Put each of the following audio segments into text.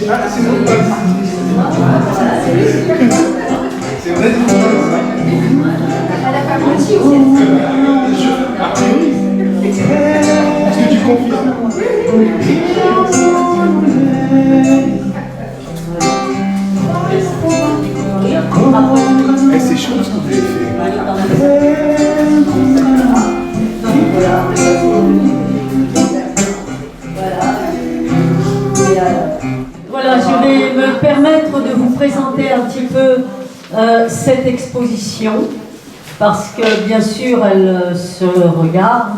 Ah, c'est bon. C'est vrai. Elle a pas menti aussi. A priori. Est-ce que tu confirmes? Eh, c'est chaud ce que vous avez fait. Voilà, je vais me permettre de vous présenter un petit peu cette exposition, parce que bien sûr elle se regarde,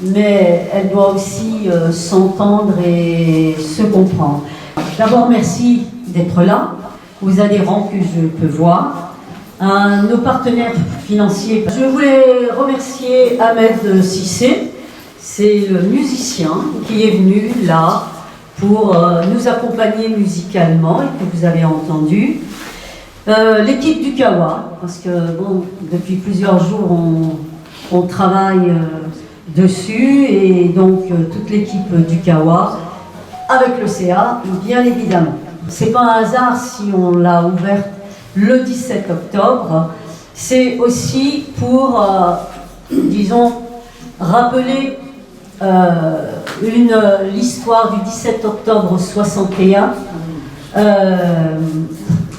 mais elle doit aussi s'entendre et se comprendre. D'abord, merci d'être là, aux adhérents que je peux voir, à nos partenaires financiers. Je voulais remercier Ahmed Cissé, c'est le musicien qui est venu là pour nous accompagner musicalement et que vous avez entendu. L'équipe du Kawa, parce que bon, depuis plusieurs jours on travaille dessus, et donc toute l'équipe du Kawa avec le CA, bien évidemment. C'est pas un hasard si on l'a ouverte le 17 octobre, c'est aussi pour, disons, rappeler l'histoire du 17 octobre 61,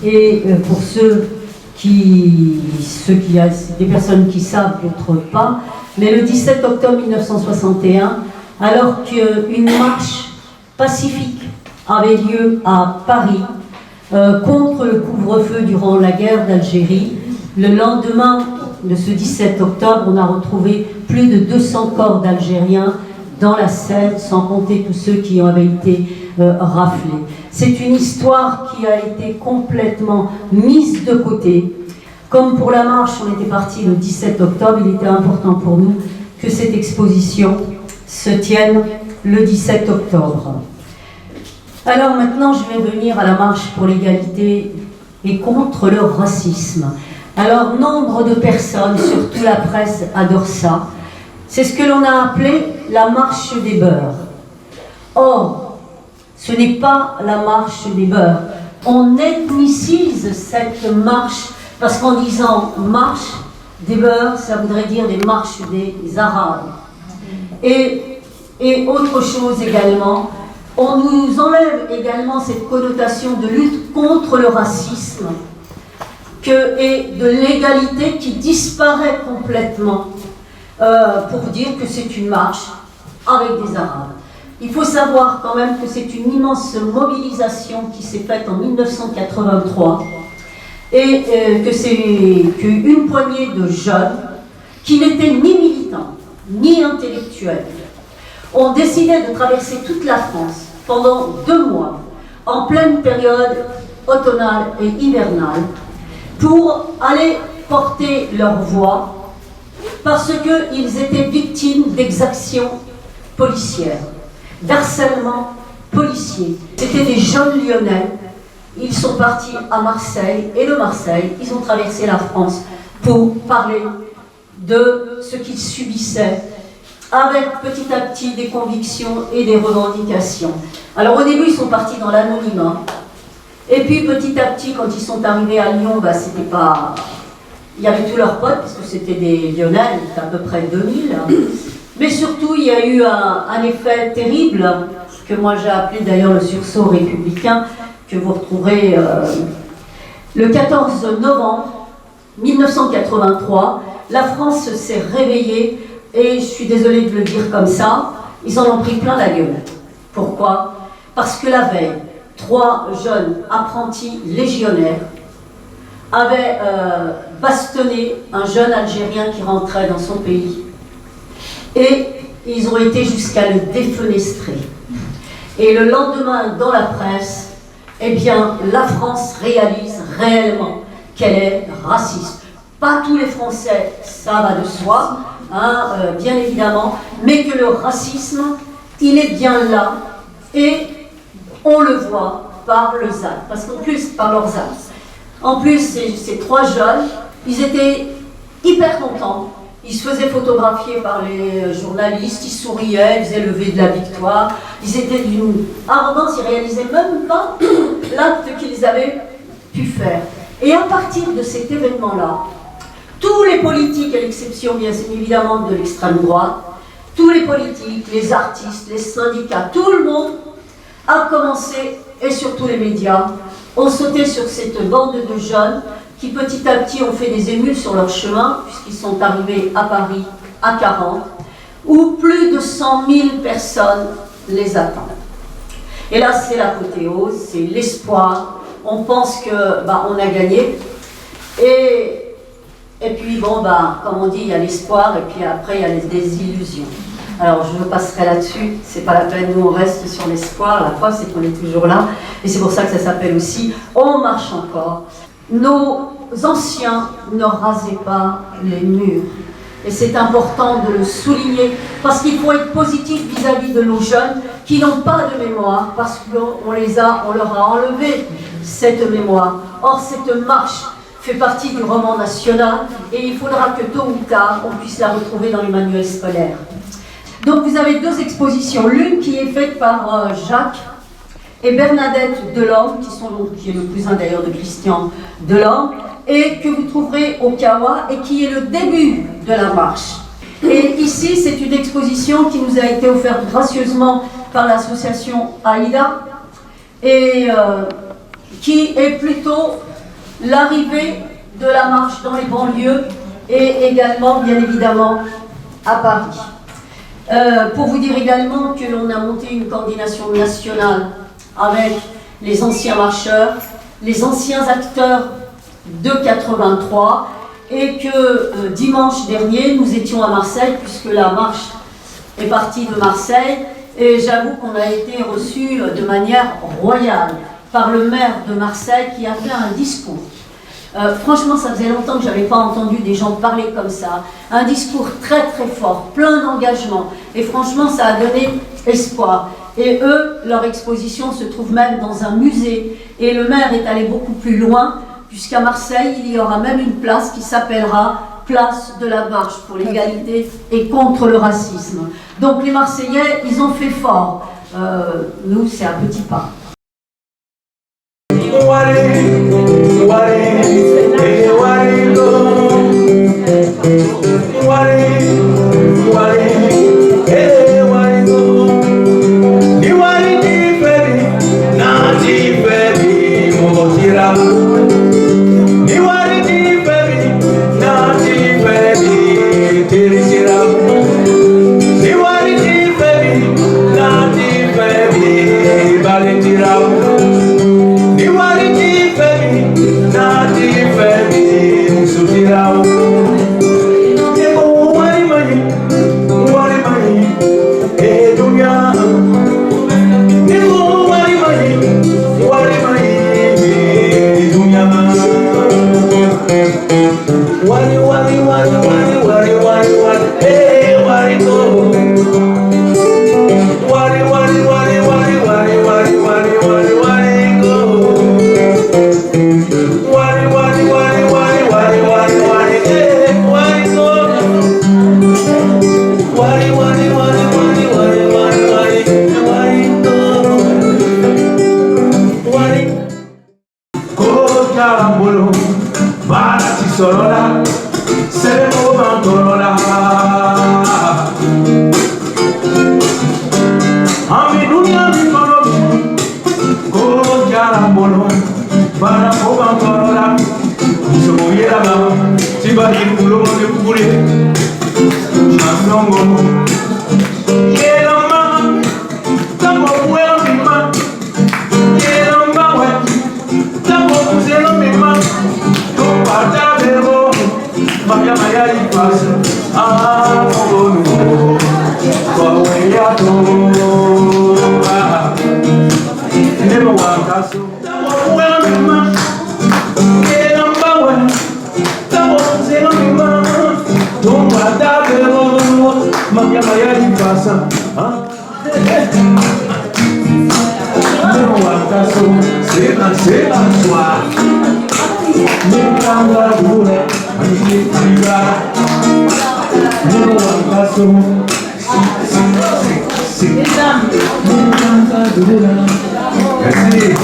et pour des personnes qui savent, d'autres pas, mais le 17 octobre 1961, alors qu'une marche pacifique avait lieu à Paris contre le couvre-feu durant la guerre d'Algérie, le lendemain de ce 17 octobre, on a retrouvé plus de 200 corps d'Algériens dans la Seine, sans compter tous ceux qui avaient été raflés. C'est une histoire qui a été complètement mise de côté. Comme pour la marche, on était parti le 17 octobre, il était important pour nous que cette exposition se tienne le 17 octobre. Alors maintenant, je vais venir à la marche pour l'égalité et contre le racisme. Alors, nombre de personnes, surtout la presse, adore ça. C'est ce que l'on a appelé la marche des beurs. Or, ce n'est pas la marche des beurs. On ethnicise cette marche, parce qu'en disant marche des beurs, ça voudrait dire des marches des Arabes. Et autre chose également, on nous enlève également cette connotation de lutte contre le racisme et de l'égalité qui disparaît complètement pour dire que c'est une marche avec des Arabes. Il faut savoir quand même que c'est une immense mobilisation qui s'est faite en 1983 et que c'est qu'une poignée de jeunes qui n'étaient ni militants ni intellectuels ont décidé de traverser toute la France pendant 2 mois en pleine période automnale et hivernale pour aller porter leur voix parce qu'ils étaient victimes d'exactions policières, d'harcèlement policier. C'était des jeunes Lyonnais, ils sont partis à Marseille, et de Marseille, ils ont traversé la France pour parler de ce qu'ils subissaient, avec petit à petit des convictions et des revendications. Alors au début, ils sont partis dans l'anonymat, et puis petit à petit, quand ils sont arrivés à Lyon, c'était pas... Il y avait tous leurs potes, parce que c'était des Lyonnais, à peu près 2000. Mais surtout, il y a eu un effet terrible, que moi j'ai appelé d'ailleurs le sursaut républicain, que vous retrouverez le 14 novembre 1983. La France s'est réveillée, et je suis désolée de le dire comme ça, ils en ont pris plein la gueule. Pourquoi? Parce que la veille, 3 jeunes apprentis légionnaires avaient bastonné un jeune Algérien qui rentrait dans son pays. Et ils ont été jusqu'à le défenestrer. Et le lendemain, dans la presse, eh bien, la France réalise réellement qu'elle est raciste. Pas tous les Français, ça va de soi, bien évidemment, mais que le racisme, il est bien là, et on le voit par le ZAD, parce qu'en plus, par leur ZAD. En plus, ces 3 jeunes, ils étaient hyper contents Ils se faisaient photographier par les journalistes, ils souriaient, ils faisaient lever de la victoire. Ils étaient d'une arrogance, ils ne réalisaient même pas l'acte qu'ils avaient pu faire. Et à partir de cet événement-là, tous les politiques, à l'exception bien évidemment de l'extrême droite, tous les politiques, les artistes, les syndicats, tout le monde a commencé, et surtout les médias, ont sauté sur cette bande de jeunes qui petit à petit ont fait des émules sur leur chemin, puisqu'ils sont arrivés à Paris à 40, où plus de 100 000 personnes les attendent. Et là, c'est l'apothéose, c'est l'espoir. On pense que on a gagné. Et puis, comme on dit, il y a l'espoir, et puis après, il y a les désillusions. Alors, je passerai là-dessus, c'est pas la peine, nous on reste sur l'espoir, la preuve c'est qu'on est toujours là, et c'est pour ça que ça s'appelle aussi « On marche encore ». Nos anciens ne rasaient pas les murs, et c'est important de le souligner, parce qu'il faut être positif vis-à-vis de nos jeunes qui n'ont pas de mémoire, parce qu'on leur a enlevé cette mémoire. Or, cette marche fait partie du roman national, et il faudra que tôt ou tard, on puisse la retrouver dans les manuels scolaires. Donc vous avez deux expositions, l'une qui est faite par Jacques et Bernadette Delorme, qui est le cousin d'ailleurs de Christian Delorme, et que vous trouverez au Kawa, et qui est le début de la marche. Et ici, c'est une exposition qui nous a été offerte gracieusement par l'association AIDA, et qui est plutôt l'arrivée de la marche dans les banlieues, et également, bien évidemment, à Paris. Pour vous dire également que l'on a monté une coordination nationale avec les anciens marcheurs, les anciens acteurs de 83, et que dimanche dernier, nous étions à Marseille, puisque la marche est partie de Marseille, et j'avoue qu'on a été reçus de manière royale par le maire de Marseille qui a fait un discours. Franchement, ça faisait longtemps que je n'avais pas entendu des gens parler comme ça. Un discours très très fort, plein d'engagement. Et franchement, ça a donné espoir. Et eux, leur exposition se trouve même dans un musée. Et le maire est allé beaucoup plus loin, puisqu'à Marseille, il y aura même une place qui s'appellera Place de la Marche pour l'égalité et contre le racisme. Donc les Marseillais, ils ont fait fort. Nous, c'est un petit pas. Les dames. Merci.